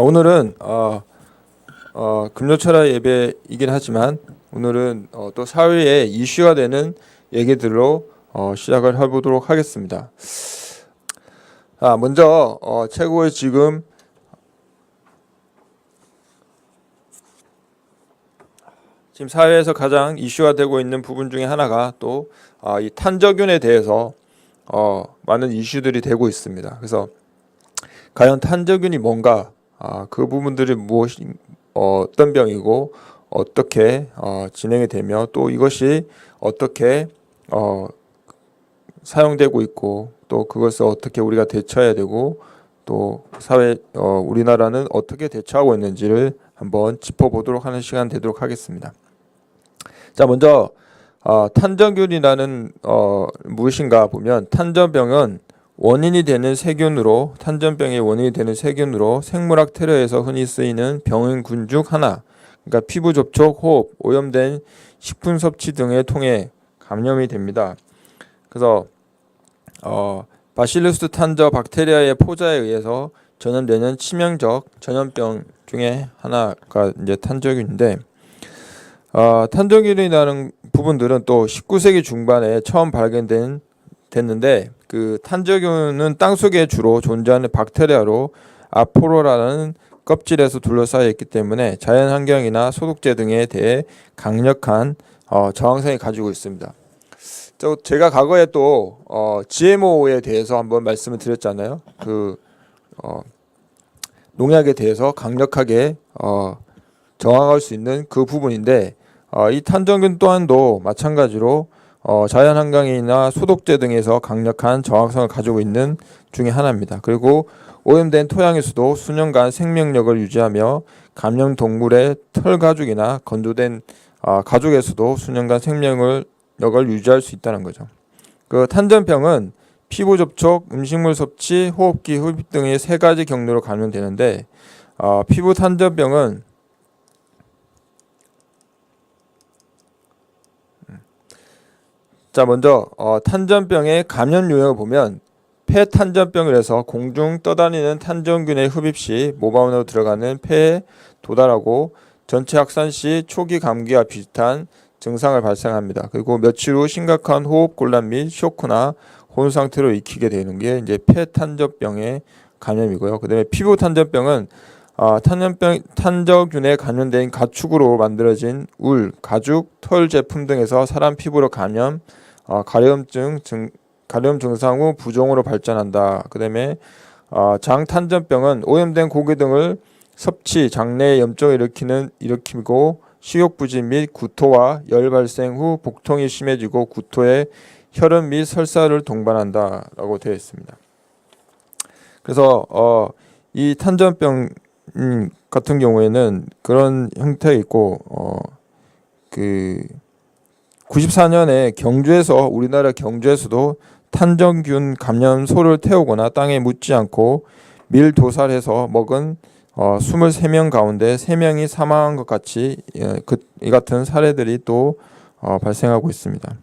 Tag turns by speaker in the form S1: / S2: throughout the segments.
S1: 오늘은 금요철야 예배이긴 하지만 오늘은 또 사회에 이슈가 되는 얘기들로 시작을 해보도록 하겠습니다. 먼저 최고의 지금 사회에서 가장 이슈가 되고 있는 부분 중에 하나가 또 이 탄저균에 대해서 많은 이슈들이 되고 있습니다. 그래서 과연 탄저균이 뭔가, 그 부분들이 어떤 병이고 어떻게 진행이 되며 또 이것이 어떻게 사용되고 있고 또 그것을 어떻게 우리가 대처해야 되고 또 우리나라는 어떻게 대처하고 있는지를 한번 짚어보도록 하는 시간 되도록 하겠습니다. 자, 먼저 탄저균이라는 무엇인가 보면, 탄저병은 탄저병의 원인이 되는 세균으로 생물학 테러에서 흔히 쓰이는 병균 중 하나, 그러니까 피부 접촉, 호흡, 오염된 식품 섭취 등을 통해 감염이 됩니다. 그래서 바실루스 탄저 박테리아의 포자에 의해서 전염되는 치명적 전염병 중에 하나가 이제 탄저균인데, 탄저균이라는 부분들은 또 19세기 중반에 처음 발견됐는데, 그 탄저균은 땅속에 주로 존재하는 박테리아로 아포로라는 껍질에서 둘러싸여 있기 때문에 자연 환경이나 소독제 등에 대해 강력한 저항성이 가지고 있습니다. 제가 과거에 또 GMO에 대해서 한번 말씀을 드렸잖아요. 농약에 대해서 강력하게 저항할 수 있는 그 부분인데, 이 탄저균 또한도 마찬가지로 자연 환경이나 소독제 등에서 강력한 저항성을 가지고 있는 중에 하나입니다. 그리고 오염된 토양에서도 수년간 생명력을 유지하며 감염 동물의 털 가죽이나 건조된 가죽에서도 수년간 생명력을 유지할 수 있다는 거죠. 그 탄저병은 피부 접촉, 음식물 섭취, 호흡기 흡입 등의 세 가지 경로로 감염되는데, 피부 탄저병은 먼저 탄저병의 감염 요령을 보면, 폐 탄저병을 해서 공중 떠다니는 탄저균의 흡입 시 모방으로 들어가는 폐에 도달하고 전체 확산 시 초기 감기와 비슷한 증상을 발생합니다. 그리고 며칠 후 심각한 호흡 곤란 및 쇼크나 혼수 상태로 익히게 되는 게 이제 폐 탄저병의 감염이고요. 그다음에 피부 탄저병은 탄저균에 감염된 가축으로 만들어진 울, 가죽, 털 제품 등에서 사람 피부로 가려움 증상 후 부종으로 발전한다. 그다음에 장 탄저병은 오염된 고기 등을 섭취, 장내에 염증을 일으키고 식욕부진 및 구토와 열 발생 후 복통이 심해지고 구토에 혈흔 및 설사를 동반한다라고 되어 있습니다. 그래서 이 탄저병 같은 경우에는 그런 형태가 있고, 94년에 우리나라 경주에서도 탄저균 감염소를 태우거나 땅에 묻지 않고 밀도살해서 먹은 23명 가운데 3명이 사망한 것 같이 이 같은 사례들이 또 발생하고 있습니다.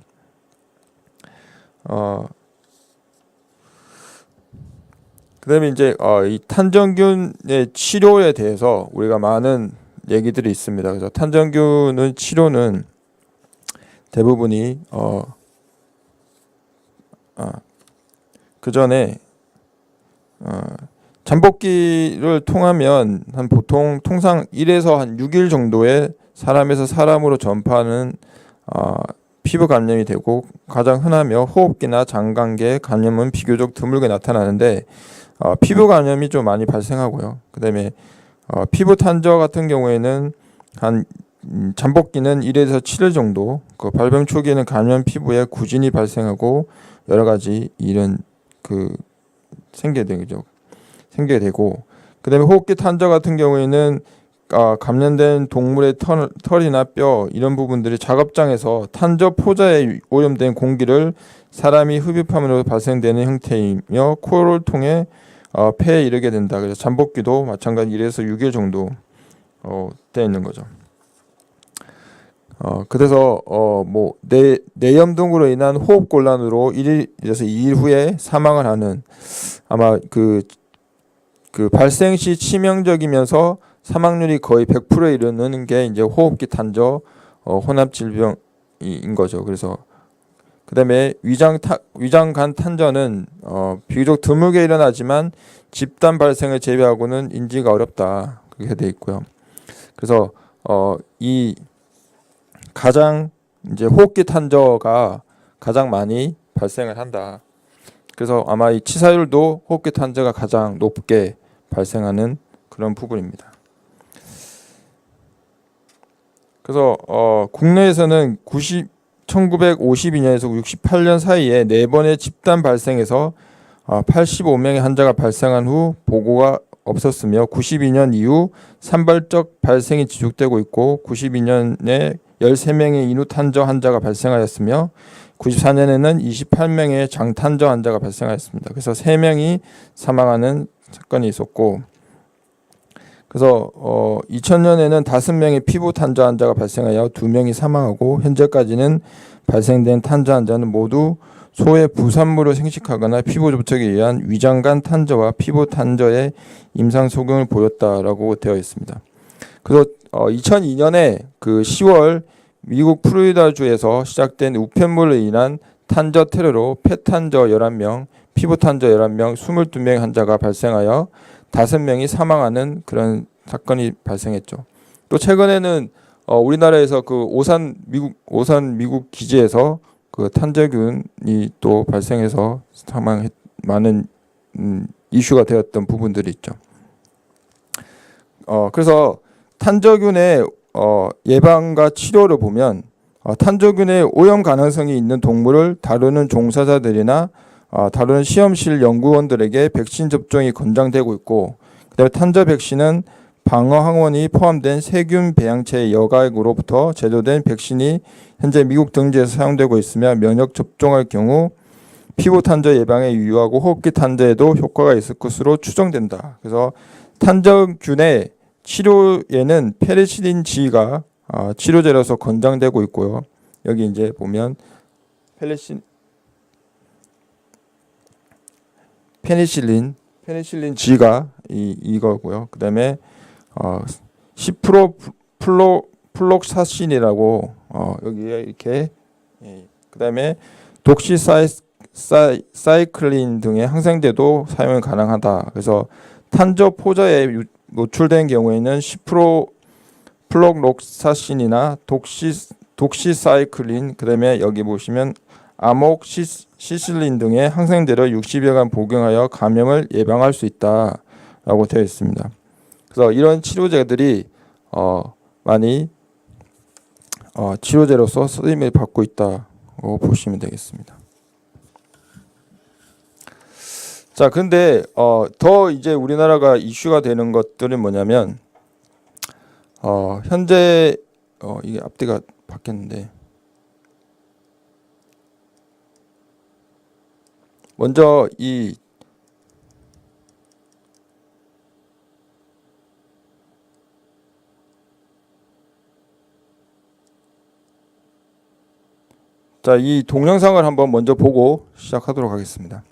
S1: 그다음에 이제 이 탄저균의 치료에 대해서 우리가 많은 얘기들이 있습니다. 그래서 탄저균의 치료는 대부분이 그 전에 잠복기를 통하면 통상 1에서 한 6일 정도의 사람에서 사람으로 전파하는 피부 감염이 되고, 가장 흔하며 호흡기나 장관계 감염은 비교적 드물게 나타나는데 피부 감염이 좀 많이 발생하고요. 그다음에 피부 탄저 같은 경우에는 잠복기는 1에서 7일 정도, 발병 초기에는 감염 피부에 구진이 발생하고 여러 가지 이런 생기게 되고, 그다음에 호흡기 탄저 같은 경우에는 감염된 동물의 털이나 뼈 이런 부분들이 작업장에서 탄저 포자에 오염된 공기를 사람이 흡입함으로 발생되는 형태이며 코를 통해 폐에 이르게 된다. 그래서 잠복기도 마찬가지 1에서 6일 정도 되어 있는 거죠. 그래서 뇌염 등으로 인한 호흡 곤란으로 1일에서 2일 후에 사망을 하는, 아마 그 발생 시 치명적이면서 사망률이 거의 100%에 이르는 게 이제 호흡기 탄저 혼합 질병인 거죠. 그래서 그다음에 위장간 탄저는 비교적 드물게 일어나지만 집단 발생을 제외하고는 인지가 어렵다 그렇게 돼 있고요. 그래서 이 가장 이제 호흡기 탄저가 가장 많이 발생을 한다. 그래서 아마 이 치사율도 호흡기 탄저가 가장 높게 발생하는 그런 부분입니다. 그래서 국내에서는 1952년에서 68년 사이에 4번의 집단 발생에서 85명의 환자가 발생한 후 보고가 없었으며 92년 이후 산발적 발생이 지속되고 있고 92년에 13명의 인후탄저 환자가 발생하였으며 94년에는 28명의 장탄저 환자가 발생하였습니다. 그래서 3명이 사망하는 사건이 있었고 그래서 2000년에는 5명의 피부 탄저 환자가 발생하여 2명이 사망하고 현재까지는 발생된 탄저 환자는 모두 소의 부산물을 생식하거나 피부 접촉에 의한 위장간 탄저와 피부 탄저의 임상 소견을 보였다라고 되어 있습니다. 그래서 2002년에 그 10월 미국 플로리다주에서 시작된 우편물로 인한 탄저 테러로 폐탄저 11명, 피부 탄저 11명, 22명의 환자가 발생하여 5명이 사망하는 그런 사건이 발생했죠. 또 최근에는 우리나라에서 그 오산 미국 기지에서 그 탄저균이 또 발생해서 많은 이슈가 되었던 부분들이 있죠. 그래서 탄저균의 예방과 치료를 보면 탄저균의 오염 가능성이 있는 동물을 다루는 종사자들이나 다루는 시험실 연구원들에게 백신 접종이 권장되고 있고 그다음에 탄저 백신은 방어 항원이 포함된 세균 배양체의 여과액으로부터 제조된 백신이 현재 미국 등지에서 사용되고 있으며 면역 접종할 경우 피부 탄저 예방에 유효하고 호흡기 탄저에도 효과가 있을 것으로 추정된다. 그래서 탄저균의 치료에는 페니실린 G가 치료제로서 권장되고 있고요. 여기 이제 보면 페니실린 G가 이거고요. 그다음에 시프로플록사신이라고 여기에 이렇게 그다음에 독시사이클린 등의 항생제도 사용이 가능하다. 그래서 탄저 포자에 노출된 경우에는 시프로플록사신이나 독시사이클린 그다음에 여기 보시면 아목시실린 등의 항생제를 60여간 복용하여 감염을 예방할 수 있다라고 되어 있습니다. 그래서 이런 치료제들이 많이 치료제로서 쓰임을 받고 있다고 보시면 되겠습니다. 자, 근데 더 이제 우리나라가 이슈가 되는 것들은 뭐냐면 현재 이게 앞뒤가 바뀌었는데 먼저 이 동영상을 한번 먼저 보고 시작하도록 하겠습니다.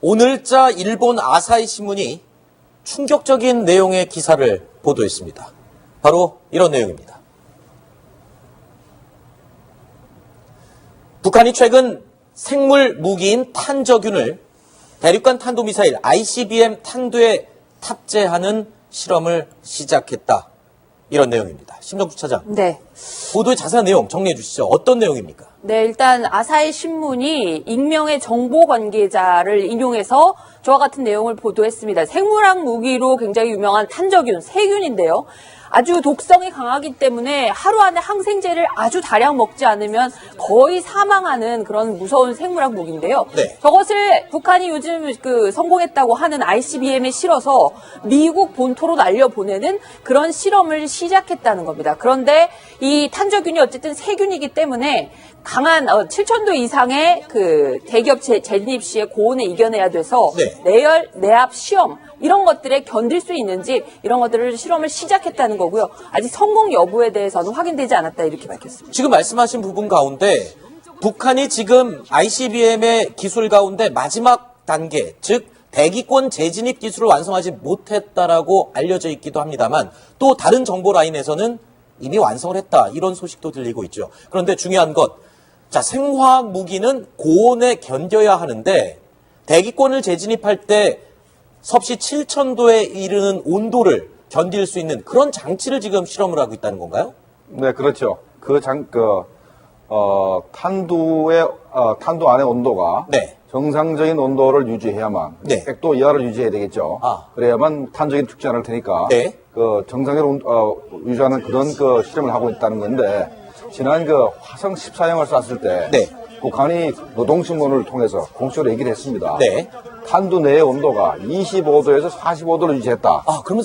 S2: 오늘자 일본 아사히 신문이 충격적인 내용의 기사를 보도했습니다. 바로 이런 내용입니다. 북한이 최근 생물 무기인 탄저균을 대륙간 탄도미사일 ICBM 탄두에 탑재하는 실험을 시작했다. 이런 내용입니다. 심정주 차장.
S3: 네.
S2: 보도의 자세한 내용 정리해 주시죠. 어떤 내용입니까?
S3: 네, 일단 아사히 신문이 익명의 정보 관계자를 인용해서 저와 같은 내용을 보도했습니다. 생물학 무기로 굉장히 유명한 탄저균, 세균인데요. 아주 독성이 강하기 때문에 하루 안에 항생제를 아주 다량 먹지 않으면 거의 사망하는 그런 무서운 생물학 무기인데요.
S2: 네.
S3: 저것을 북한이 요즘 성공했다고 하는 ICBM에 실어서 미국 본토로 날려보내는 그런 실험을 시작했다는 겁니다. 그런데 이 탄저균이 어쨌든 세균이기 때문에 강한 7,000도 이상의 그 대기업 재진입 시에 고온에 이겨내야 돼서
S2: 네.
S3: 내열, 내압 시험 이런 것들에 견딜 수 있는지 이런 것들을 실험을 시작했다는 거고요. 아직 성공 여부에 대해서는 확인되지 않았다 이렇게 밝혔습니다.
S2: 지금 말씀하신 부분 가운데 북한이 지금 ICBM의 기술 가운데 마지막 단계, 즉 대기권 재진입 기술을 완성하지 못했다라고 알려져 있기도 합니다만 또 다른 정보 라인에서는 이미 완성을 했다 이런 소식도 들리고 있죠. 그런데 중요한 것, 자 생화학 무기는 고온에 견뎌야 하는데 대기권을 재진입할 때 섭씨 7,000도에 이르는 온도를 견딜 수 있는 그런 장치를 지금 실험을 하고 있다는 건가요?
S4: 네, 그렇죠. 탄두 안의 온도가
S2: 네.
S4: 정상적인 온도를 유지해야만
S2: 네.
S4: 100도 이하를 유지해야 되겠죠. 그래야만 탄저균이 죽지 않을 테니까
S2: 네.
S4: 그 정상적인 유지하는 그런 그 실험을 하고 있다는 건데 지난 그 화성 14형을 쐈을 때
S2: 네.
S4: 북한이 노동신문을 통해서 공식으로 얘기를 했습니다.
S2: 네.
S4: 탄두 내의 온도가 25도에서 45도를 유지했다.
S2: 그러면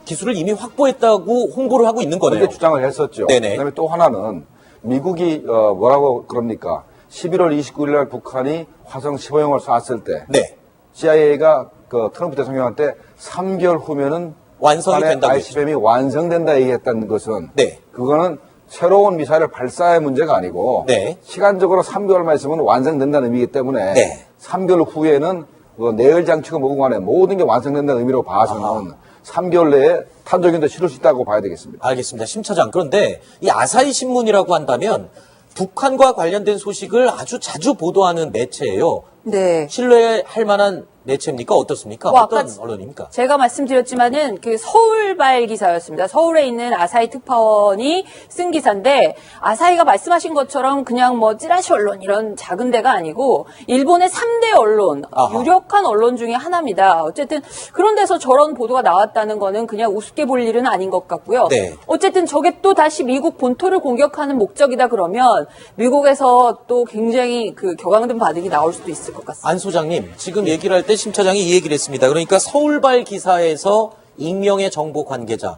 S2: 기술을 이미 확보했다고 홍보를 하고 있는 거네요.
S4: 그렇게 주장을 했었죠.
S2: 네네.
S4: 그다음에 또 하나는 미국이 뭐라고 그럽니까? 11월 29일 날 북한이 화성 15형을 쐈을 때
S2: 네.
S4: CIA가 그 트럼프 대통령한테 3개월 후면은
S2: 완성이
S4: 북한의
S2: 된다고
S4: ICBM이 완성된다 얘기했다는 것은
S2: 네.
S4: 그거는 새로운 미사일을 발사의 문제가 아니고
S2: 네.
S4: 시간적으로 3개월만 있으면 완성된다는 의미이기 때문에
S2: 네.
S4: 3개월 후에는 그 내열 장치가 뭐고 간에 모든 게 완성된다는 의미로 봐서는 3개월 내에 탄저균도 실을 수 있다고 봐야 되겠습니다.
S2: 알겠습니다. 심 차장. 그런데 이 아사히 신문이라고 한다면 북한과 관련된 소식을 아주 자주 보도하는 매체예요.
S3: 네.
S2: 신뢰할 만한 매체입니까? 어떻습니까? 어떤
S3: 아까
S2: 언론입니까?
S3: 제가 말씀드렸지만은 그 서울발 기사였습니다. 서울에 있는 아사히 특파원이 쓴 기사인데 아사히가 말씀하신 것처럼 그냥 뭐 찌라시 언론 이런 작은 데가 아니고 일본의 3대 언론,
S2: 아하.
S3: 유력한 언론 중에 하나입니다. 어쨌든 그런 데서 저런 보도가 나왔다는 거는 그냥 우습게 볼 일은 아닌 것 같고요.
S2: 네.
S3: 어쨌든 저게 또 다시 미국 본토를 공격하는 목적이다 그러면 미국에서 또 굉장히 그 격앙된 반응이 나올 수도 있을 것 같습니다.
S2: 안 소장님, 지금 얘기를 할 때 심 차장이 이 얘기를 했습니다. 그러니까 서울발 기사에서 익명의 정보 관계자.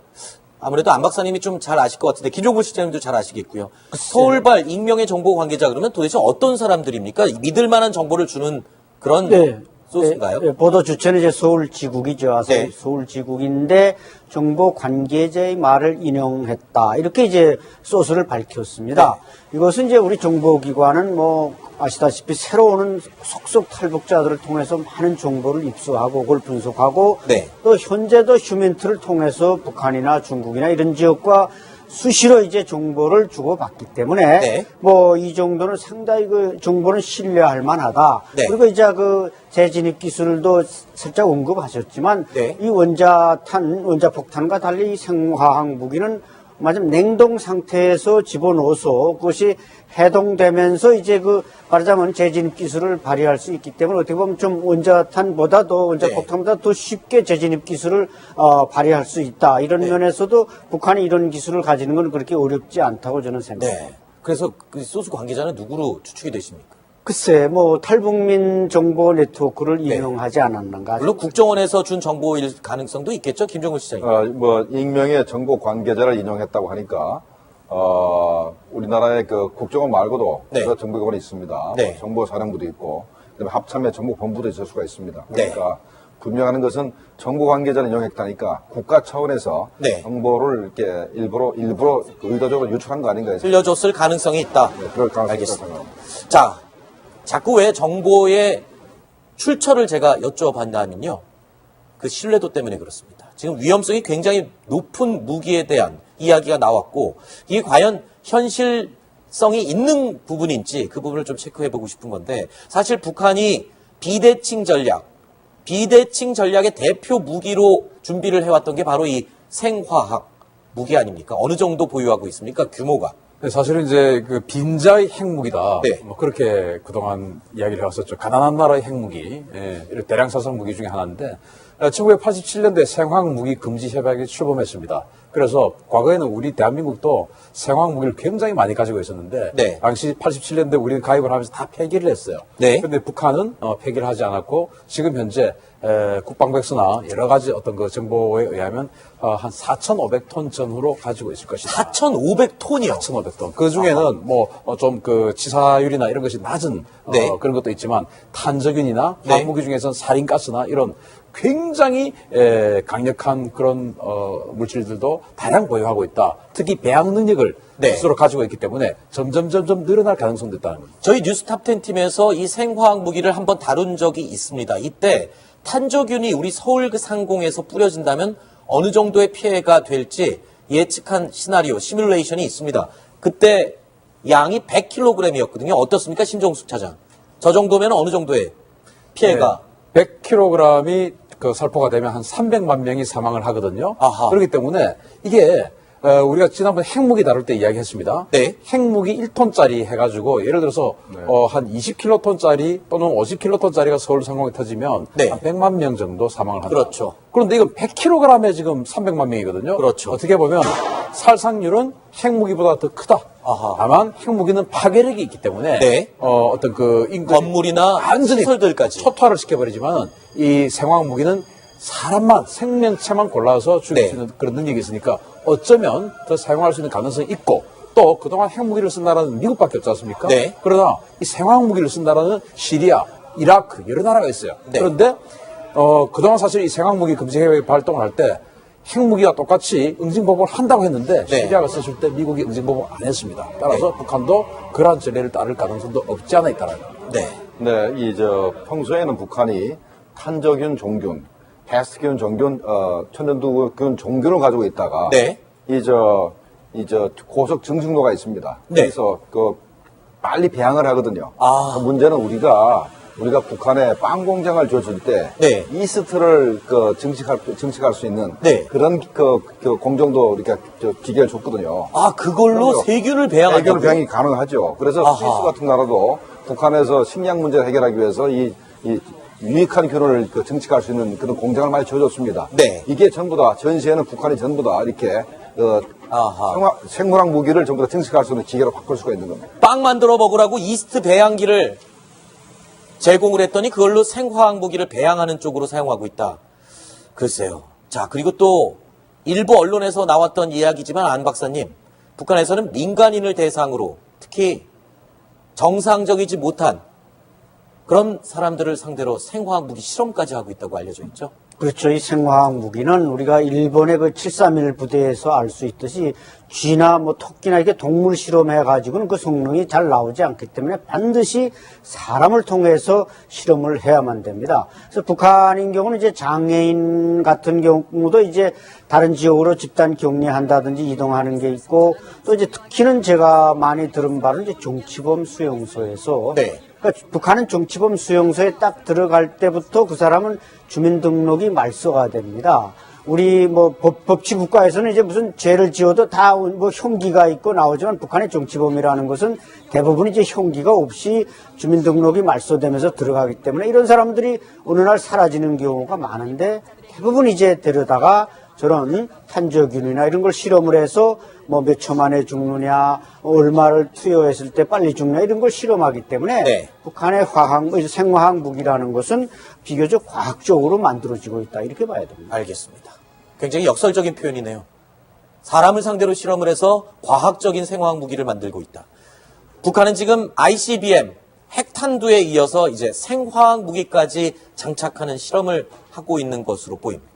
S2: 아무래도 안 박사님이 좀 잘 아실 것 같은데 김종국 실장님도 잘 아시겠고요. 서울발 익명의 정보 관계자 그러면 도대체 어떤 사람들입니까? 믿을 만한 정보를 주는 그런 소스인가요?
S5: 네, 보도 주체는 이제 서울지국이죠.
S2: 네.
S5: 서울지국인데 정보 관계자의 말을 인용했다. 이렇게 이제 소스를 밝혔습니다. 이것은 이제 우리 정보기관은 뭐 아시다시피 새로 오는 속속 탈북자들을 통해서 많은 정보를 입수하고 그걸 분석하고
S2: 네.
S5: 또 현재도 휴멘트를 통해서 북한이나 중국이나 이런 지역과 수시로 이제 정보를 주고받기 때문에
S2: 네.
S5: 뭐 이 정도는 상당히 그 정보는 신뢰할 만하다.
S2: 네.
S5: 그리고 이제 그 재진입 기술도 살짝 언급하셨지만
S2: 네.
S5: 이 원자폭탄과 달리 이 생화학 무기는 마침 냉동 상태에서 집어넣어서 그것이 해동되면서 이제 그 말하자면 재진입 기술을 발휘할 수 있기 때문에 어떻게 보면 좀 원자폭탄보다 더 쉽게 재진입 기술을 발휘할 수 있다. 이런 면에서도 북한이 이런 기술을 가지는 건 그렇게 어렵지 않다고 저는 생각합니다.
S2: 네. 그래서 그 소스 관계자는 누구로 추측이 되십니까?
S5: 글쎄, 뭐 탈북민 정보 네트워크를 이용하지 않았는가.
S2: 물론 국정원에서 준 정보일 가능성도 있겠죠, 김종국 시장님.
S4: 뭐 익명의 정보 관계자를 인용했다고 하니까 우리나라의 그 국정원 말고도
S2: 네.
S4: 여러 정보기관이 있습니다.
S2: 네.
S4: 정보사령부도 있고 그다음에 합참의 정보본부도 있을 수가 있습니다.
S2: 네.
S4: 그러니까 분명한 것은 정보 관계자를 인용했다니까 국가 차원에서
S2: 네.
S4: 정보를 이렇게 일부러 의도적으로 유출한 거 아닌가 해서
S2: 들려줬을 가능성이 있다.
S4: 그럴 가능성이
S2: 알겠습니다.
S4: 있다고 생각합니다.
S2: 자, 자꾸 왜 정보의 출처를 제가 여쭤봤냐면요. 그 신뢰도 때문에 그렇습니다. 지금 위험성이 굉장히 높은 무기에 대한 이야기가 나왔고 이게 과연 현실성이 있는 부분인지 그 부분을 좀 체크해보고 싶은 건데 사실 북한이 비대칭 전략의 대표 무기로 준비를 해왔던 게 바로 이 생화학 무기 아닙니까? 어느 정도 보유하고 있습니까? 규모가.
S6: 사실은 이제 그 빈자의 핵무기다.
S2: 네.
S6: 뭐 그렇게 그동안 이야기를 해왔었죠. 가난한 나라의 핵무기, 이런 대량 살상 무기 중에 하나인데 1987년도에 생화학 무기 금지 협약이 출범했습니다. 그래서 과거에는 우리 대한민국도 생화학 무기를 굉장히 많이 가지고 있었는데
S2: 네.
S6: 당시 87년대 우리는 가입을 하면서 다 폐기를 했어요.
S2: 네.
S6: 그런데 북한은 폐기를 하지 않았고 지금 현재 국방백서나 여러 가지 어떤 그 정보에 의하면 한 4,500톤 전후로 가지고 있을 것이다.
S2: 4,500톤이요.
S6: 4,500톤. 그 중에는 뭐 좀 그 치사율이나 이런 것이 낮은
S2: 네.
S6: 그런 것도 있지만 탄저균이나
S2: 네.
S6: 화학무기 중에서는 살인가스나 이런 굉장히 강력한 그런 물질들도 다량 보유하고 있다. 특히 배양 능력을
S2: 네.
S6: 스스로 가지고 있기 때문에 점점 늘어날 가능성도 있다는 겁니다.
S2: 저희 뉴스탑10 팀에서 이 생화학 무기를 한번 다룬 적이 있습니다. 이때 탄저균이 우리 서울 그 상공에서 뿌려진다면 어느 정도의 피해가 될지 예측한 시나리오, 시뮬레이션이 있습니다. 그때 양이 100kg이었거든요. 어떻습니까, 심정숙 차장? 저 정도면 어느 정도의 피해가?
S6: 100kg이 그 살포가 되면 한 300만 명이 사망을 하거든요.
S2: 아하.
S6: 그렇기 때문에 이게 우리가 지난번에 핵무기 다룰 때 이야기했습니다.
S2: 네.
S6: 핵무기 1톤짜리 해가지고 예를 들어서 한 20kg짜리 또는 50kg짜리가 서울 상공에 터지면
S2: 네.
S6: 한 100만 명 정도 사망을 한다.
S2: 그렇죠.
S6: 그런데 이건 100kg에 지금 300만 명이거든요.
S2: 그렇죠.
S6: 어떻게 보면 살상률은 핵무기보다 더 크다.
S2: 아하.
S6: 다만 핵무기는 파괴력이 있기 때문에
S2: 네.
S6: 어떤 그
S2: 건물이나
S6: 완전히
S2: 시설들까지.
S6: 초토화를 시켜버리지만 이 생화학 무기는 사람만 생명체만 골라서 죽일
S2: 네.
S6: 수 있는 그런 능력이 있으니까 어쩌면 더 사용할 수 있는 가능성이 있고 또 그동안 핵무기를 쓴 나라는 미국밖에 없지 않습니까?
S2: 네.
S6: 그러나 이 생화학 무기를 쓴 나라는 시리아, 이라크 여러 나라가 있어요.
S2: 네.
S6: 그런데 그동안 사실 이 생화학 무기 금지 계획 발동을 할 때 핵무기와 똑같이 응징보복을 한다고 했는데
S2: 네.
S6: 시리아가 썼을 때 미국이 응징보복 안 했습니다. 따라서 북한도 그러한 전례를 따를 가능성도 없지 않아 있다는 겁니다.
S2: 네.
S4: 네, 평소에는 북한이 탄저균, 종균, 패스트균, 종균, 천연두균, 종균을 가지고 있다가
S2: 네.
S4: 고속 증식로가 있습니다.
S2: 네.
S4: 그래서 빨리 배양을 하거든요.
S2: 아.
S4: 문제는 우리가 북한에 빵 공장을 줬을 때
S2: 네.
S4: 이스트를 증식할 수 있는
S2: 네.
S4: 그런 공정도 이렇게 기계를 줬거든요.
S2: 아, 그걸로
S4: 그럼요.
S2: 세균을 배양한다고요?
S4: 세균 배양이 가능하죠. 그래서
S2: 아하.
S4: 스위스 같은 나라도 북한에서 식량 문제를 해결하기 위해서 이 유익한 균을 증식할 수 있는 그런 공장을 많이 줘줬습니다.
S2: 네.
S4: 이게 전부 다 전시에는 북한이 전부 다 이렇게
S2: 아하.
S4: 생물학 무기를 전부 다 증식할 수 있는 기계로 바꿀 수가 있는 겁니다.
S2: 빵 만들어 먹으라고 이스트 배양기를 제공을 했더니 그걸로 생화학 무기를 배양하는 쪽으로 사용하고 있다. 글쎄요. 자, 그리고 또 일부 언론에서 나왔던 이야기지만 안 박사님, 북한에서는 민간인을 대상으로 특히 정상적이지 못한 그런 사람들을 상대로 생화학 무기 실험까지 하고 있다고 알려져 있죠.
S5: 그렇죠. 이 생화학 무기는 우리가 일본의 그 731 부대에서 알 수 있듯이 쥐나 뭐 토끼나 이게 동물 실험해 가지고는 그 성능이 잘 나오지 않기 때문에 반드시 사람을 통해서 실험을 해야만 됩니다. 그래서 북한인 경우는 이제 장애인 같은 경우도 이제 다른 지역으로 집단 격리한다든지 이동하는 게 있고 또 이제 특히는 제가 많이 들은 바는 이제 정치범 수용소에서
S2: 네.
S5: 그러니까 북한은 정치범 수용소에 딱 들어갈 때부터 그 사람은 주민등록이 말소가 됩니다. 우리 뭐 법치 국가에서는 이제 무슨 죄를 지어도 다 뭐 흉기가 있고 나오지만 북한의 정치범이라는 것은 대부분 이제 흉기가 없이 주민등록이 말소되면서 들어가기 때문에 이런 사람들이 어느 날 사라지는 경우가 많은데 대부분 이제 데려다가 저런 탄저균이나 이런 걸 실험을 해서 뭐 몇 초 만에 죽느냐, 얼마를 투여했을 때 빨리 죽느냐 이런 걸 실험하기 때문에
S2: 네.
S5: 북한의 생화학 무기라는 것은 비교적 과학적으로 만들어지고 있다 이렇게 봐야 됩니다.
S2: 알겠습니다. 굉장히 역설적인 표현이네요. 사람을 상대로 실험을 해서 과학적인 생화학 무기를 만들고 있다. 북한은 지금 ICBM 핵탄두에 이어서 이제 생화학 무기까지 장착하는 실험을 하고 있는 것으로 보입니다.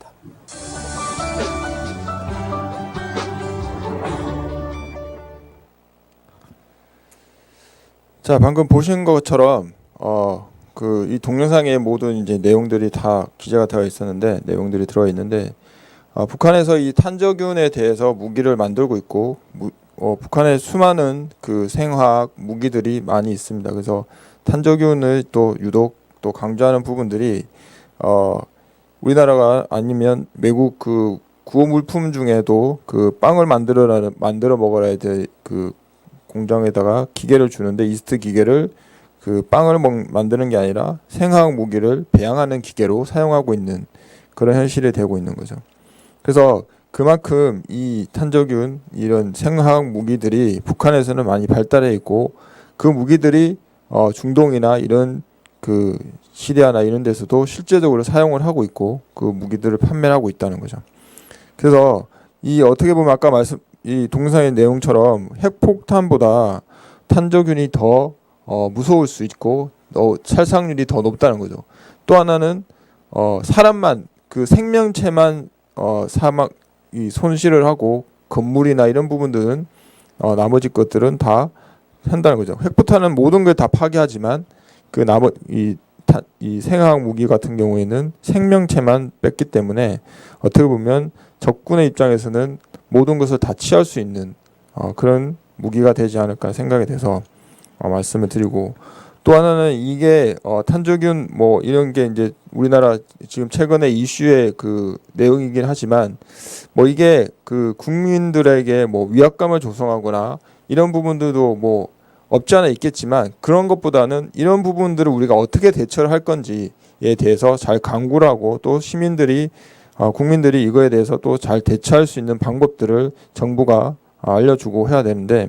S1: 자, 방금 보신 것처럼 이 동영상의 모든 이제 내용들이 다 기재가 되어 있었는데 내용들이 들어 있는데 북한에서 이 탄저균에 대해서 무기를 만들고 있고 북한에 수많은 그 생화학 무기들이 많이 있습니다. 그래서 탄저균을 또 유독 또 강조하는 부분들이 우리나라가 아니면 외국 그 구호 물품 중에도 그 빵을 만들어 먹어야 될 그 공장에다가 기계를 주는데 이스트 기계를 그 빵을 만드는 게 아니라 생화학 무기를 배양하는 기계로 사용하고 있는 그런 현실이 되고 있는 거죠. 그래서 그만큼 이 탄저균 이런 생화학 무기들이 북한에서는 많이 발달해 있고 그 무기들이 중동이나 이런 그 시리아나 이런 데서도 실제적으로 사용을 하고 있고 그 무기들을 판매하고 있다는 거죠. 그래서 이 어떻게 보면 아까 이 동영상의 내용처럼 핵폭탄보다 탄저균이 더 무서울 수 있고 살상률이 더 높다는 거죠. 또 하나는 사람만 그 생명체만 이 손실을 하고 건물이나 이런 부분들은 나머지 것들은 다 한다는 거죠. 핵폭탄은 모든 걸 다 파괴하지만 그 이 생화학 무기 같은 경우에는 생명체만 뺐기 때문에 어떻게 보면 적군의 입장에서는 모든 것을 다 취할 수 있는 그런 무기가 되지 않을까 생각이 돼서 말씀을 드리고, 또 하나는 이게 탄저균 뭐 이런 게 이제 우리나라 지금 최근에 이슈의 그 내용이긴 하지만 뭐 이게 그 국민들에게 뭐 위압감을 조성하거나 이런 부분들도 뭐 없지 않아 있겠지만 그런 것보다는 이런 부분들을 우리가 어떻게 대처를 할 건지에 대해서 잘 강구를 하고 또 시민들이 국민들이 이거에 대해서 또 잘 대처할 수 있는 방법들을 정부가 알려주고 해야 되는데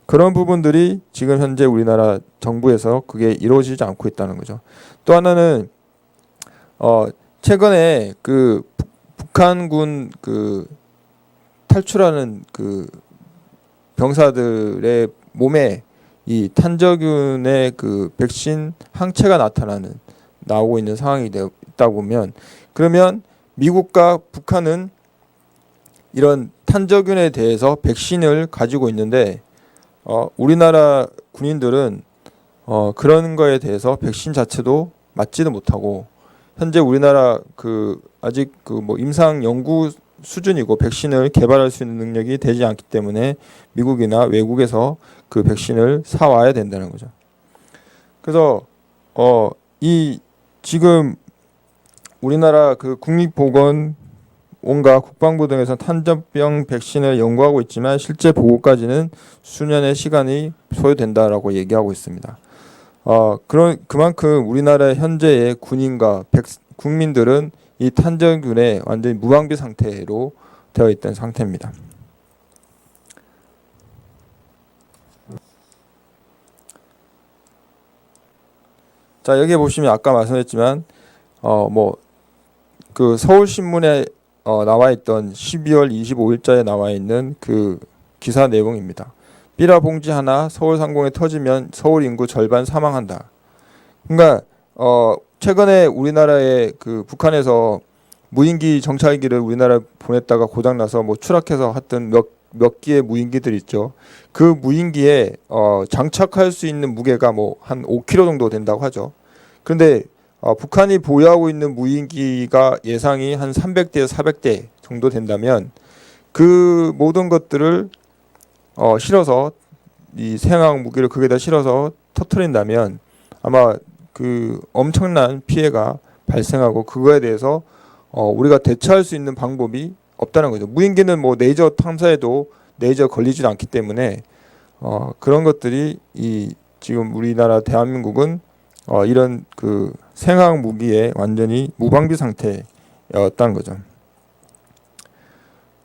S1: 그런 부분들이 지금 현재 우리나라 정부에서 그게 이루어지지 않고 있다는 거죠. 또 하나는 최근에 그 북한군 그 탈출하는 그 병사들의 몸에 이 탄저균의 그 백신 항체가 나오고 있는 상황이 있다 보면 그러면 미국과 북한은 이런 탄저균에 대해서 백신을 가지고 있는데 우리나라 군인들은 그런 거에 대해서 백신 자체도 맞지도 못하고 현재 우리나라 그 아직 그 뭐 임상 연구 수준이고 백신을 개발할 수 있는 능력이 되지 않기 때문에 미국이나 외국에서 그 백신을 사와야 된다는 거죠. 그래서 이 지금 우리나라 그 국립보건 온갖 국방부 등에서 탄저병 백신을 연구하고 있지만 실제 보고까지는 수년의 시간이 소요된다라고 얘기하고 있습니다. 그만큼 우리나라 현재의 군인과 국민들은 이 탄저균에 완전히 무방비 상태로 되어 있던 상태입니다. 자, 여기 보시면 아까 말씀드렸지만 뭐 그 서울신문에 나와 있던 12월 25일자에 나와 있는 그 기사 내용입니다. 삐라 봉지 하나 서울 상공에 터지면 서울 인구 절반 사망한다. 그러니까 최근에 우리나라의 그 북한에서 무인기 정찰기를 우리나라 보냈다가 고장나서 뭐 추락해서 했던 몇 기의 무인기들 있죠. 그 무인기에 장착할 수 있는 무게가 뭐 한 5kg 정도 된다고 하죠. 그런데 북한이 보유하고 있는 무인기가 예상이 한 300대에서 400대 정도 된다면 그 모든 것들을 실어서 이 생화학 무기를 거기다 실어서 터뜨린다면 아마 그 엄청난 피해가 발생하고 그거에 대해서 우리가 대처할 수 있는 방법이 없다는 거죠. 무인기는 뭐 레이저 탐사에도 레이저 걸리지도 않기 때문에 그런 것들이 이 지금 우리나라 대한민국은 이런 그 생화학 무기에 완전히 무방비 상태였다는 거죠.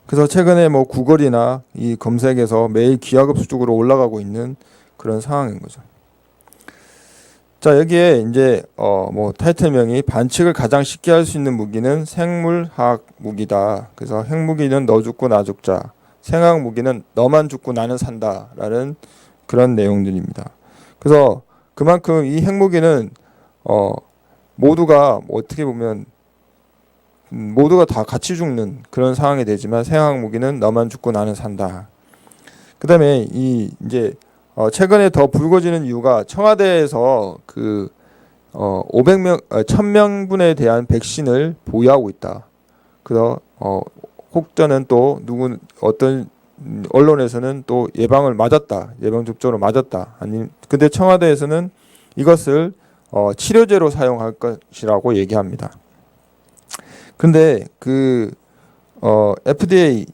S1: 그래서 최근에 뭐 구글이나 이 검색에서 매일 기하급수적으로 올라가고 있는 그런 상황인 거죠. 자, 여기에 이제 뭐 타이틀명이 반칙을 가장 쉽게 할 수 있는 무기는 생물화학 무기다. 그래서 핵무기는 너 죽고 나 죽자. 생화학 무기는 너만 죽고 나는 산다라는 그런 내용들입니다. 그래서 그만큼 이 핵무기는 모두가 어떻게 보면 모두가 다 같이 죽는 그런 상황이 되지만 생화학 무기는 너만 죽고 나는 산다. 그다음에 이 이제 최근에 더 불거지는 이유가 청와대에서 그 1000명분에 대한 백신을 보유하고 있다. 그래서 혹자는 또 어떤 언론에서는 또 예방을 맞았다. 예방 접종으로 맞았다. 아니 근데 청와대에서는 이것을 치료제로 사용할 것이라고 얘기합니다. 근데 그 FDA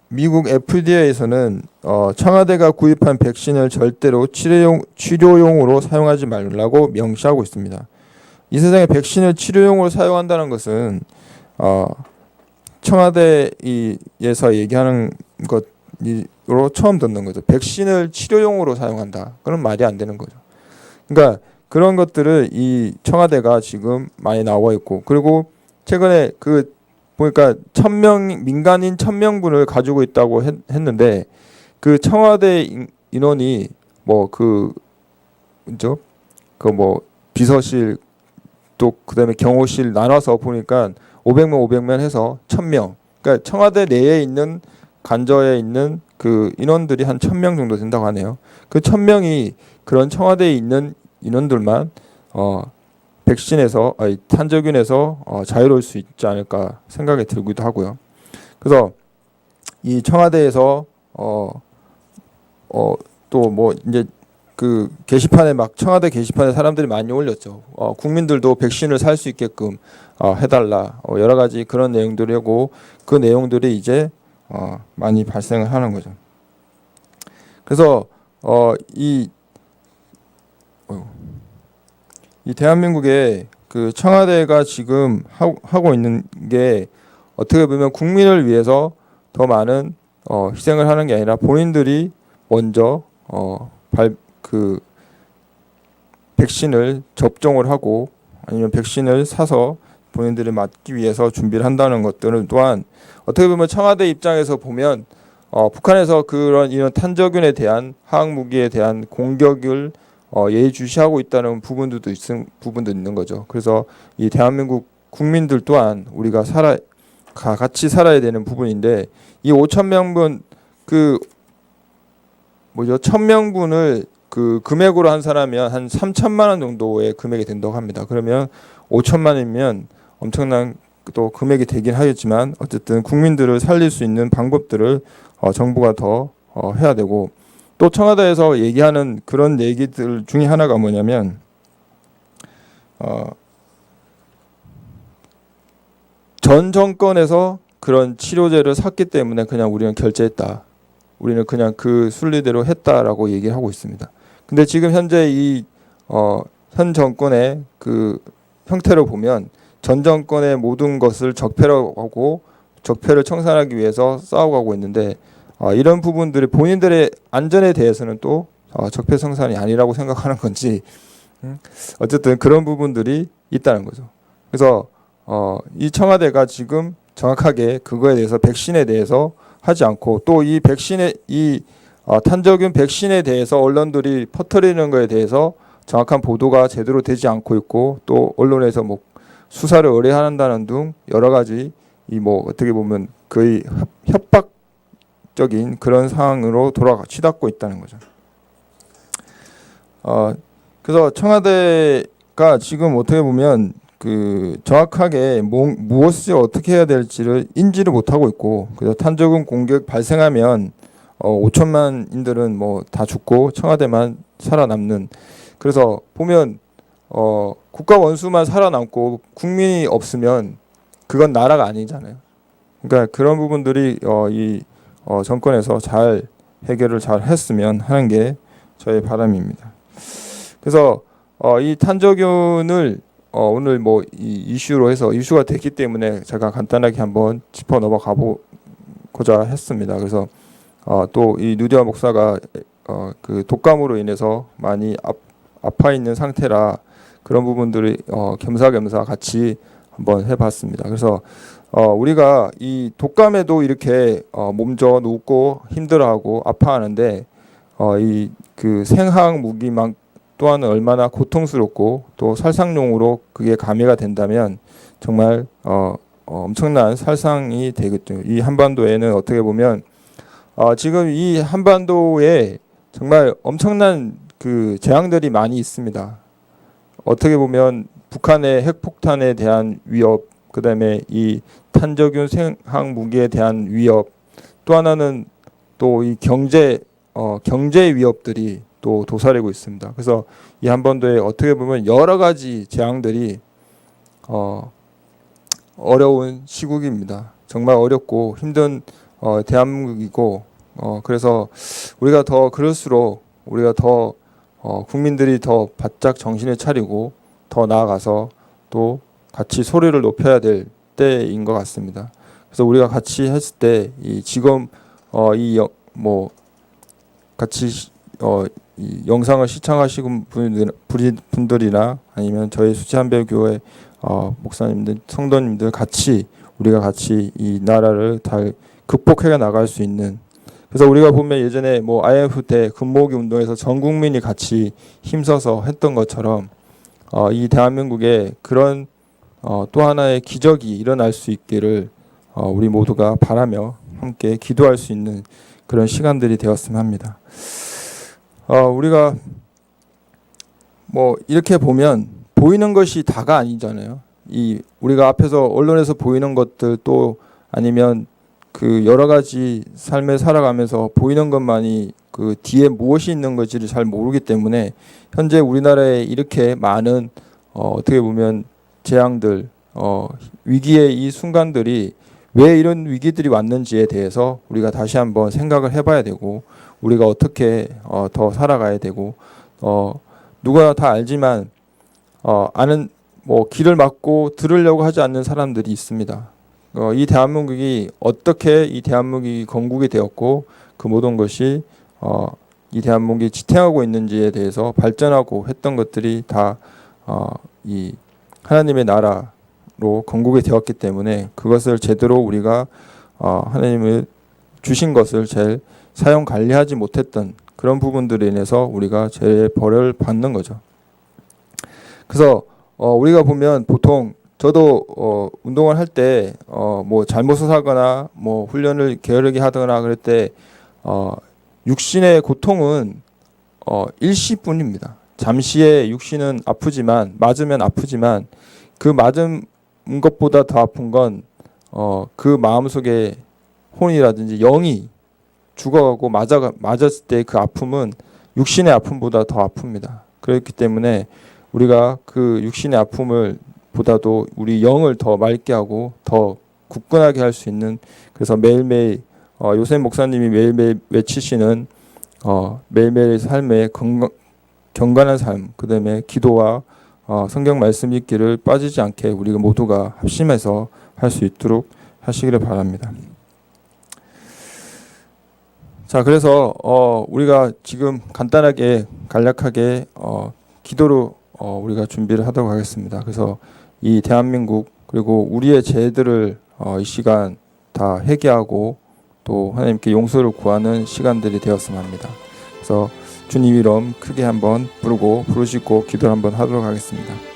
S1: 미국 FDA에서는 청와대가 구입한 백신을 절대로 치료용으로 사용하지 말라고 명시하고 있습니다. 이 세상에 백신을 치료용으로 사용한다는 것은 청와대에서 얘기하는 것으로 처음 듣는 거죠. 백신을 치료용으로 사용한다. 그건 말이 안 되는 거죠. 그러니까 그런 것들을 이 청와대가 지금 많이 나와 있고, 그리고 최근에 그 보니까 민간인 1,000명분을 가지고 있다고 했는데, 그 청와대 인원이 뭐 비서실 또 그다음에 경호실 나눠서 보니까 500명 해서 1,000명. 그러니까 청와대 내에 있는 관저에 있는 그 인원들이 한 1,000명 정도 된다고 하네요. 그 1,000명이 그런 청와대에 있는 인원들만 탄저균에서 자유로울 수 있지 않을까 생각이 들기도 하고요. 그래서 이 청와대에서 또 뭐 이제 그 게시판에 청와대 게시판에 사람들이 많이 올렸죠. 국민들도 백신을 살 수 있게끔 해달라. 여러 가지 그런 내용들이고, 그 내용들이 이제 많이 발생을 하는 거죠. 그래서 이 대한민국의 그 청와대가 지금 하고 있는 게 어떻게 보면 국민을 위해서 더 많은 희생을 하는 게 아니라 본인들이 먼저 백신을 접종을 하고 아니면 백신을 사서 본인들이 맞기 위해서 준비를 한다는 것들은 또한 어떻게 보면 청와대 입장에서 보면 북한에서 이런 탄저균에 대한 화학무기에 대한 공격을 예의주시하고 있다는 부분도 있는 거죠. 그래서 이 대한민국 국민들 또한 우리가 같이 살아야 되는 부분인데, 이 5,000명분 1,000명분을 그 금액으로 한 사람이면 한 3천만 원 정도의 금액이 된다고 합니다. 그러면 5천만 원이면 엄청난 또 금액이 되긴 하겠지만, 어쨌든 국민들을 살릴 수 있는 방법들을 정부가 더 해야 되고, 또 청와대에서 얘기하는 그런 얘기들 중에 하나가 뭐냐면 전 정권에서 그런 치료제를 샀기 때문에 그냥 우리는 결제했다. 우리는 그냥 그 순리대로 했다라고 얘기를 하고 있습니다. 근데 지금 현재 현 정권의 그 형태를 보면 전 정권의 모든 것을 적폐라고 하고 적폐를 청산하기 위해서 싸워가고 있는데, 이런 부분들이 본인들의 안전에 대해서는 또 적폐 청산이 아니라고 생각하는 건지, 어쨌든 그런 부분들이 있다는 거죠. 그래서 이 청와대가 지금 정확하게 그거에 대해서 백신에 대해서 하지 않고, 또 이 탄저균 백신에 대해서 언론들이 퍼뜨리는 거에 대해서 정확한 보도가 제대로 되지 않고 있고, 또 언론에서 뭐 수사를 의뢰한다는 등 여러 가지 어떻게 보면 거의 협박적인 그런 상황으로 치닫고 있다는 거죠. 그래서 청와대가 지금 어떻게 보면 그 정확하게 무엇을 어떻게 해야 될지를 인지를 못하고 있고, 그래서 탄저균 공격 발생하면 5천만인들은 뭐 다 죽고 청와대만 살아남는, 그래서 보면 국가 원수만 살아남고 국민이 없으면 그건 나라가 아니잖아요. 그러니까 그런 부분들이 이 정권에서 잘 해결을 잘 했으면 하는 게 저의 바람입니다. 그래서 이 탄저균을 오늘 이 이슈로 해서 이슈가 됐기 때문에 제가 간단하게 한번 짚어 넘어가 보고자 했습니다. 그래서 또 이 누디아 목사가 그 독감으로 인해서 많이 아파 있는 상태라 그런 부분들이 겸사겸사 같이 한번 해봤습니다. 그래서 우리가 이 독감에도 이렇게 몸져 눕고 힘들어하고 아파하는데, 이 그 생화학 무기만 또한 얼마나 고통스럽고 또 살상용으로 그게 가미가 된다면 정말 엄청난 살상이 되겠죠. 이 한반도에는 어떻게 보면 지금 이 한반도에 정말 엄청난 그 재앙들이 많이 있습니다. 어떻게 보면 북한의 핵폭탄에 대한 위협, 그다음에 이 탄저균 생학 무기에 대한 위협, 또 하나는 또 이 경제 위협들이 또 도사리고 있습니다. 그래서 이 한반도에 어떻게 보면 여러 가지 재앙들이 어려운 시국입니다. 정말 어렵고 힘든 대한민국이고, 그래서 우리가 더 그럴수록 우리가 더 국민들이 더 바짝 정신을 차리고 더 나아가서 또 같이 소리를 높여야 될 때인 것 같습니다. 그래서 우리가 같이 했을 때 이 지금 뭐 같이 이 영상을 시청하시는 분들이나 아니면 저희 수치한배교회 목사님들, 성도님들 같이 우리가 같이 이 나라를 다 극복해 나갈 수 있는. 그래서 우리가 보면 예전에 뭐 IMF 때 금모으기 운동에서 전 국민이 같이 힘써서 했던 것처럼 이 대한민국에 그런 또 하나의 기적이 일어날 수 있기를 우리 모두가 바라며 함께 기도할 수 있는 그런 시간들이 되었으면 합니다. 우리가 뭐 이렇게 보면 보이는 것이 다가 아니잖아요. 이 우리가 앞에서 언론에서 보이는 것들 또 아니면 그 여러 가지 삶을 살아가면서 보이는 것만이 그 뒤에 무엇이 있는 건지를 잘 모르기 때문에 현재 우리나라에 이렇게 많은 어떻게 보면 재앙들 위기의 이 순간들이 왜 이런 위기들이 왔는지에 대해서 우리가 다시 한번 생각을 해봐야 되고 우리가 어떻게 더 살아가야 되고 누가 다 알지만 아는 뭐 길을 막고 들으려고 하지 않는 사람들이 있습니다. 이 대한민국이 어떻게 이 대한민국이 건국이 되었고 그 모든 것이 이 대한민국이 지탱하고 있는지에 대해서 발전하고 했던 것들이 다 이 하나님의 나라로 건국이 되었기 때문에 그것을 제대로 우리가 하나님을 주신 것을 제일 사용 관리하지 못했던 그런 부분들에 인해서 우리가 제일 벌을 받는 거죠. 그래서 우리가 보면 보통 저도 운동을 할 때 뭐 잘못을 하거나 뭐 훈련을 게으르게 하거나 그럴 때 육신의 고통은 일시뿐입니다. 잠시의 육신은 아프지만 맞으면 아프지만 그 맞은 것보다 더 아픈 건 그 마음속에 혼이라든지 영이 죽어가고 맞았을 때 그 아픔은 육신의 아픔보다 더 아픕니다. 그렇기 때문에 우리가 그 육신의 아픔을 보다도 우리 영을 더 맑게 하고 더 굳건하게 할 수 있는 그래서 매일매일 요셉 목사님이 매일매일 외치시는 매일매일 삶의 경건한 삶 그다음에 기도와 성경 말씀 읽기를 빠지지 않게 우리가 모두가 합심해서 할 수 있도록 하시기를 바랍니다. 자, 그래서 우리가 지금 간단하게 간략하게 기도로 우리가 준비를 하도록 하겠습니다. 그래서 이 대한민국 그리고 우리의 죄들을 이 시간 다 회개하고 또 하나님께 용서를 구하는 시간들이 되었으면 합니다. 그래서 주님 이름 크게 한번 부르시고 기도를 한번 하도록 하겠습니다.